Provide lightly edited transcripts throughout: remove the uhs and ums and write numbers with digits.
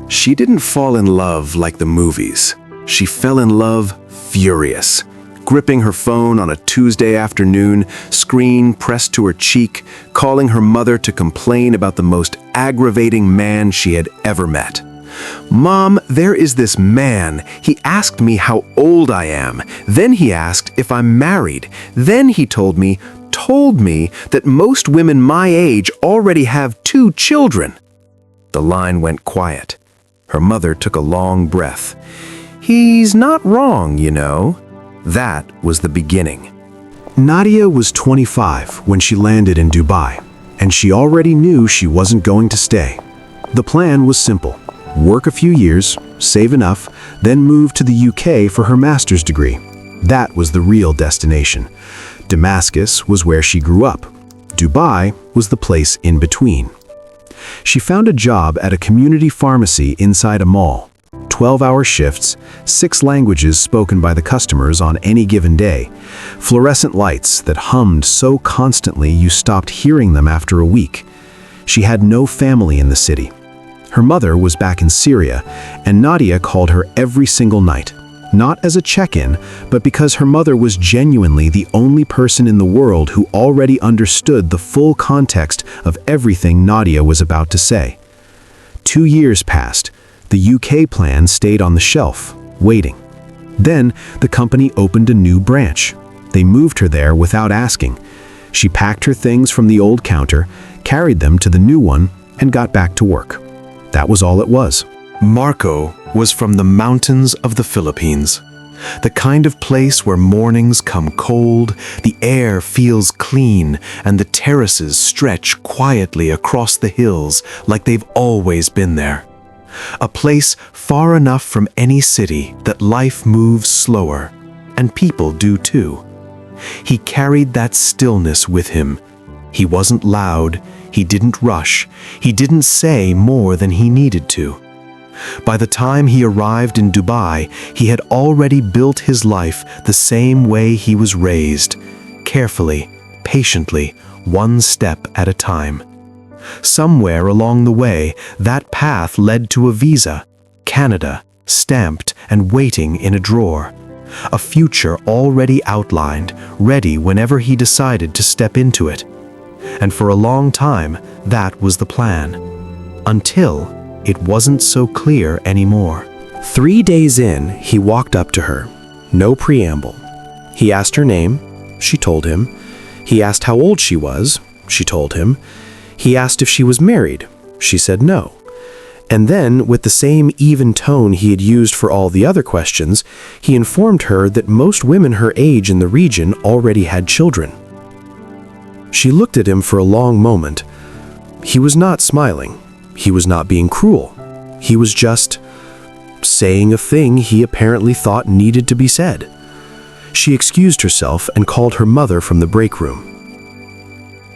She didn't fall in love like the movies. She fell in love furious, gripping her phone on a Tuesday afternoon, screen pressed to her cheek, calling her mother to complain about the most aggravating man she had ever met. "Mom, there is this man. He asked me how old I am. Then he asked if I'm married. Then he told me that most women my age already have 2 children." The line went quiet. Her mother took a long breath. "He's not wrong, you know." That was the beginning. Nadia was 25 when she landed in Dubai, and she already knew she wasn't going to stay. The plan was simple: work a few years, save enough, then move to the UK for her master's degree. That was the real destination. Damascus was where she grew up. Dubai was the place in between. She found a job at a community pharmacy inside a mall. 12-hour shifts, 6 languages spoken by the customers on any given day, fluorescent lights that hummed so constantly you stopped hearing them after a week. She had no family in the city. Her mother was back in Syria, and Nadia called her every single night, not as a check-in, but because her mother was genuinely the only person in the world who already understood the full context of everything Nadia was about to say. 2 years passed. The UK plan stayed on the shelf, waiting. Then, the company opened a new branch. They moved her there without asking. She packed her things from the old counter, carried them to the new one, and got back to work. That was all it was. Marco was from the mountains of the Philippines. The kind of place where mornings come cold, the air feels clean, and the terraces stretch quietly across the hills like they've always been there. A place far enough from any city that life moves slower, and people do too. He carried that stillness with him. He wasn't loud, he didn't rush, he didn't say more than he needed to. By the time he arrived in Dubai, he had already built his life the same way he was raised, carefully, patiently, one step at a time. Somewhere along the way, that path led to a visa, Canada, stamped and waiting in a drawer. A future already outlined, ready whenever he decided to step into it. And for a long time, that was the plan. Until it wasn't so clear anymore. 3 days in, he walked up to her. No preamble. He asked her name. She told him. He asked how old she was. She told him. He asked if she was married. She said no. And then, with the same even tone he had used for all the other questions, he informed her that most women her age in the region already had children. She looked at him for a long moment. He was not smiling. He was not being cruel. He was just saying a thing he apparently thought needed to be said. She excused herself and called her mother from the break room.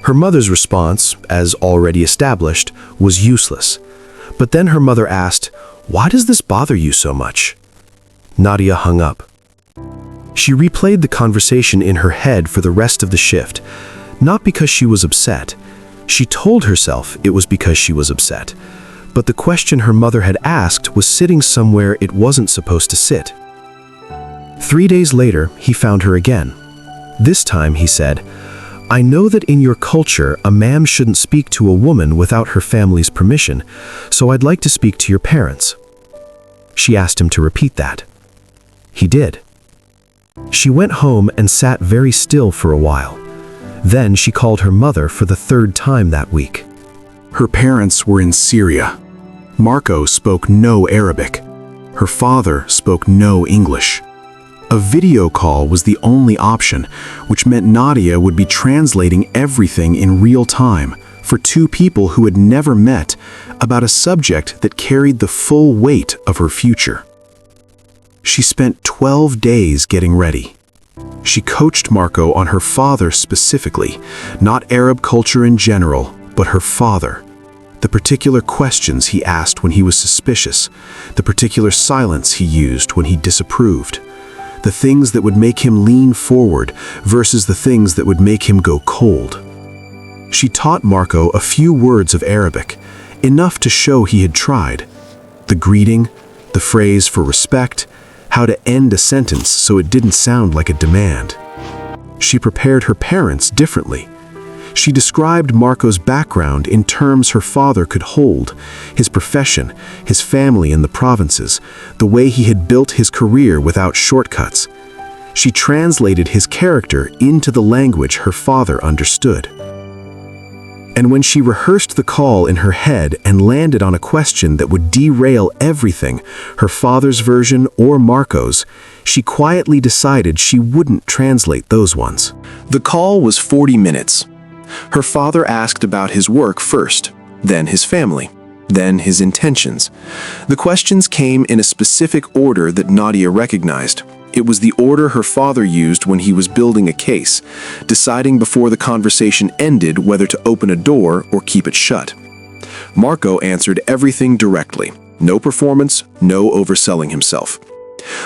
Her mother's response, as already established, was useless. But then her mother asked, "Why does this bother you so much?" Nadia hung up. She replayed the conversation in her head for the rest of the shift, not because she was upset. She told herself it was because she was upset. But the question her mother had asked was sitting somewhere it wasn't supposed to sit. 3 days later, he found her again. This time, he said, "I know that in your culture, a man shouldn't speak to a woman without her family's permission, so I'd like to speak to your parents." She asked him to repeat that. He did. She went home and sat very still for a while. Then she called her mother for the 3rd time that week. Her parents were in Syria. Marco spoke no Arabic. Her father spoke no English. A video call was the only option, which meant Nadia would be translating everything in real time for 2 people who had never met about a subject that carried the full weight of her future. She spent 12 days getting ready. She coached Marco on her father specifically, not Arab culture in general, but her father. The particular questions he asked when he was suspicious, the particular silence he used when he disapproved, the things that would make him lean forward versus the things that would make him go cold. She taught Marco a few words of Arabic, enough to show he had tried. The greeting, the phrase for respect, how to end a sentence so it didn't sound like a demand. She prepared her parents differently. She described Marco's background in terms her father could hold, his profession, his family in the provinces, the way he had built his career without shortcuts. She translated his character into the language her father understood. And when she rehearsed the call in her head and landed on a question that would derail everything, her father's version or Marco's, she quietly decided she wouldn't translate those ones. The call was 40 minutes. Her father asked about his work first, then his family, then his intentions. The questions came in a specific order that Nadia recognized. It was the order her father used when he was building a case, deciding before the conversation ended whether to open a door or keep it shut. Marco answered everything directly. No performance, no overselling himself.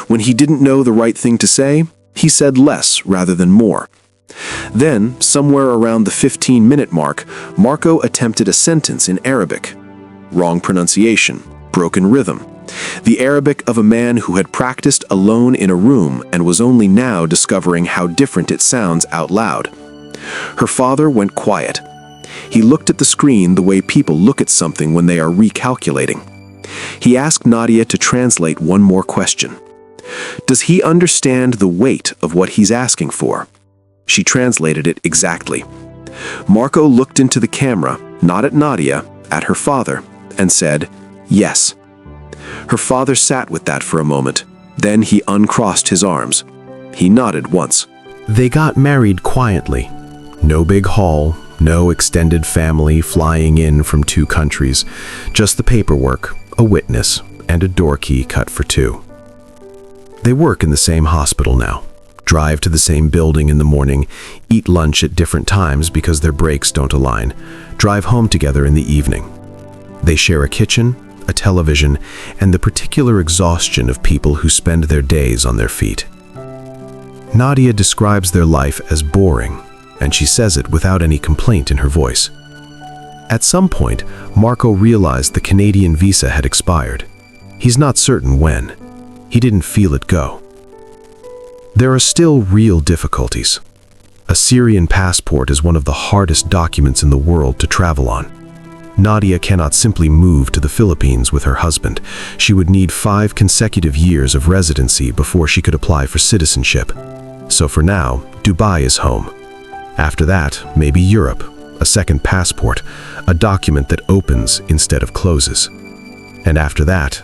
When he didn't know the right thing to say, he said less rather than more. Then, somewhere around the 15-minute mark, Marco attempted a sentence in Arabic. Wrong pronunciation, broken rhythm. The Arabic of a man who had practiced alone in a room and was only now discovering how different it sounds out loud. Her father went quiet. He looked at the screen the way people look at something when they are recalculating. He asked Nadia to translate one more question. Does he understand the weight of what he's asking for? She translated it exactly. Marco looked into the camera, not at Nadia, at her father, and said, "Yes." Her father sat with that for a moment. Then he uncrossed his arms. He nodded once. They got married quietly. No big hall, no extended family flying in from 2 countries. Just the paperwork, a witness, and a door key cut for 2. They work in the same hospital now. Drive to the same building in the morning, eat lunch at different times because their breaks don't align, drive home together in the evening. They share a kitchen, a television, and the particular exhaustion of people who spend their days on their feet. Nadia describes their life as boring, and she says it without any complaint in her voice. At some point, Marco realized the Canadian visa had expired. He's not certain when. He didn't feel it go. There are still real difficulties. A Syrian passport is one of the hardest documents in the world to travel on. Nadia cannot simply move to the Philippines with her husband. She would need 5 consecutive years of residency before she could apply for citizenship. So for now, Dubai is home. After that, maybe Europe, a second passport, a document that opens instead of closes. And after that,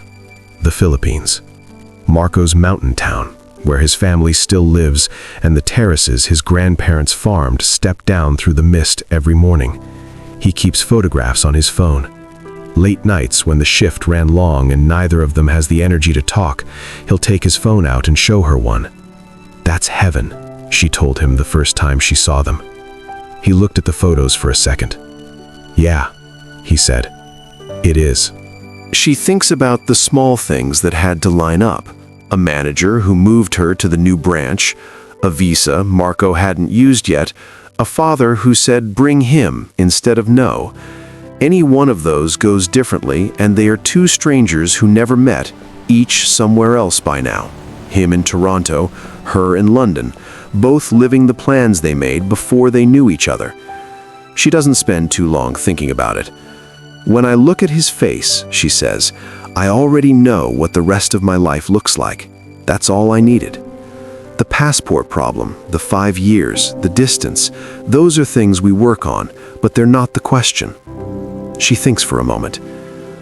the Philippines. Marco's mountain town, where his family still lives, and the terraces his grandparents farmed step down through the mist every morning. He keeps photographs on his phone. Late nights when the shift ran long and neither of them has the energy to talk, he'll take his phone out and show her one. "That's heaven," she told him the first time she saw them. He looked at the photos for a second. "Yeah," he said, "it is." She thinks about the small things that had to line up. A manager who moved her to the new branch, a visa Marco hadn't used yet, a father who said bring him instead of no. Any one of those goes differently, and they are 2 strangers who never met, each somewhere else by now. Him in Toronto, her in London, both living the plans they made before they knew each other. She doesn't spend too long thinking about it. "When I look at his face," she says, "I already know what the rest of my life looks like. That's all I needed." The passport problem, the 5 years, the distance, those are things we work on, but they're not the question. She thinks for a moment.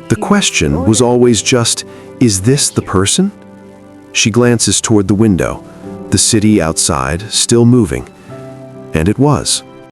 The question was always just, is this the person? She glances toward the window, the city outside still moving. And it was.